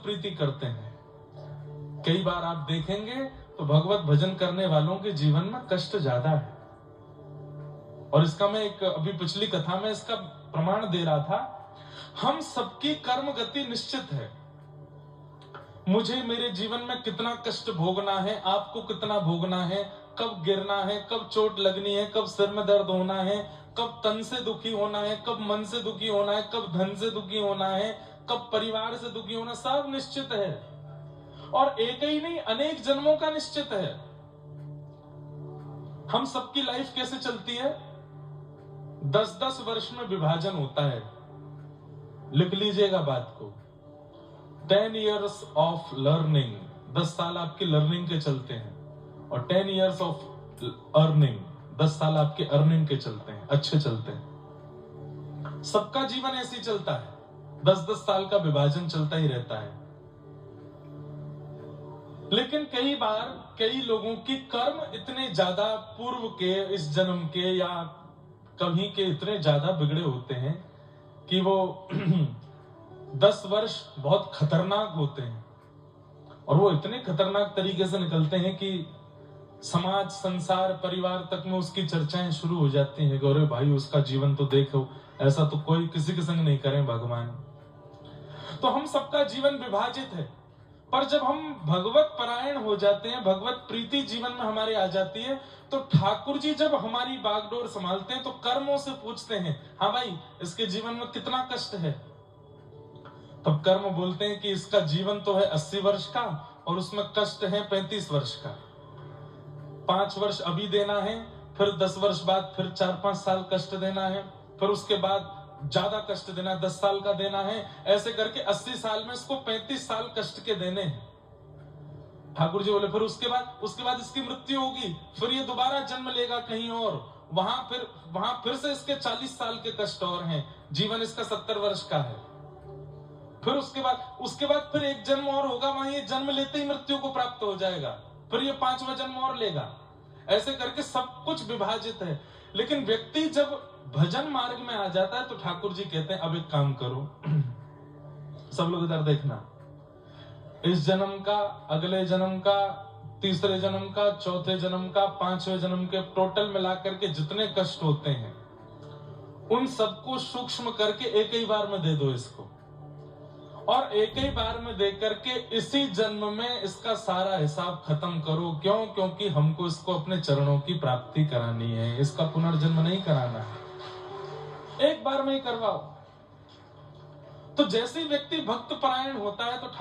प्रीति करते हैं। कई बार आप देखेंगे तो भगवत भजन करने वालों के जीवन में कष्ट ज्यादा है। और इसका मैं एक अभी पिछली कथा में इसका प्रमाण दे रहा था। हम सबकी कर्म गति निश्चित है। मुझे मेरे जीवन में कितना कष्ट भोगना है, आपको कितना भोगना है, कब गिरना है, कब चोट लगनी है, कब सिर में दर्द होना है, कब तन से दुखी होना है, कब मन से दुखी होना है, कब धन से दुखी होना है, कब परिवार से दुखी होना, सब निश्चित है। और एक ही नहीं, अनेक जन्मों का निश्चित है। हम सबकी लाइफ कैसे चलती है? 10-10 वर्ष में विभाजन होता है। लिख लीजिएगा बात को। 10 years ऑफ लर्निंग, 10 साल आपकी लर्निंग के चलते हैं। और 10 years ऑफ अर्निंग, 10 साल आपके अर्निंग के चलते हैं, अच्छे चलते हैं। सबका जीवन ऐसे ही चलता है, 10-10 साल का विभाजन चलता ही रहता है। लेकिन कई बार कई लोगों की कर्म इतने ज्यादा पूर्व के, इस जन्म के या कभी के इतने ज्यादा बिगड़े होते हैं कि वो 10 वर्ष बहुत खतरनाक होते हैं। और वो इतने खतरनाक तरीके से निकलते हैं कि समाज, संसार, परिवार तक में उसकी चर्चाएं शुरू हो जाती हैं। गौरव भाई, उसका जीवन तो देखो, ऐसा तो कोई किसी के संग नहीं करें भगवान। तो हम सबका जीवन विभाजित है। पर जब हम भगवत परायण हो जाते हैं, भगवत प्रीति जीवन में हमारे आ जाती है, तो ठाकुर जी जब हमारी बागडोर संभालते हैं तो कर्मों से पूछते हैं, हाँ भाई, इसके जीवन में कितना कष्ट है। तब कर्म बोलते हैं कि इसका जीवन तो है 80 वर्ष का और उसमें कष्ट है 35 वर्ष का। 5 वर्ष अभी देना है, फिर 10 वर्ष बाद फिर 4-5 साल कष्ट देना है, फिर उसके बाद ज्यादा कष्ट देना है, 10 साल का देना है। ऐसे करके 80 साल में इसको 35 साल कष्ट के देने हैं। ठाकुर जी बोले फिर उसके बाद इसकी मृत्यु होगी, फिर ये दोबारा जन्म लेगा कहीं और, वहां फिर से इसके 40 साल के कष्ट और हैं। जीवन इसका 70 वर्ष का है। फिर उसके बाद फिर एक जन्म और होगा, वहां ये जन्म लेते ही मृत्यु को प्राप्त हो जाएगा, फिर ये 5वां जन्म और लेगा। ऐसे करके सब कुछ विभाजित है। लेकिन व्यक्ति जब भजन मार्ग में आ जाता है तो ठाकुर जी कहते हैं अब एक काम करो, सब लोग इधर देखना, इस जन्म का, अगले जन्म का, तीसरे जन्म का, चौथे जन्म का, 5वें जन्म के टोटल मिलाकर के जितने कष्ट होते हैं उन सबको सूक्ष्म करके एक ही बार में दे दो इसको। और एक ही बार में दे करके इसी जन्म में इसका सारा हिसाब खत्म करो। क्यों? क्योंकि हमको इसको अपने चरणों की प्राप्ति करानी है, इसका पुनर्जन्म नहीं कराना है, एक बार में ही करवाओ। तो जैसे ही व्यक्ति भक्त परायण होता है तो ठाकुर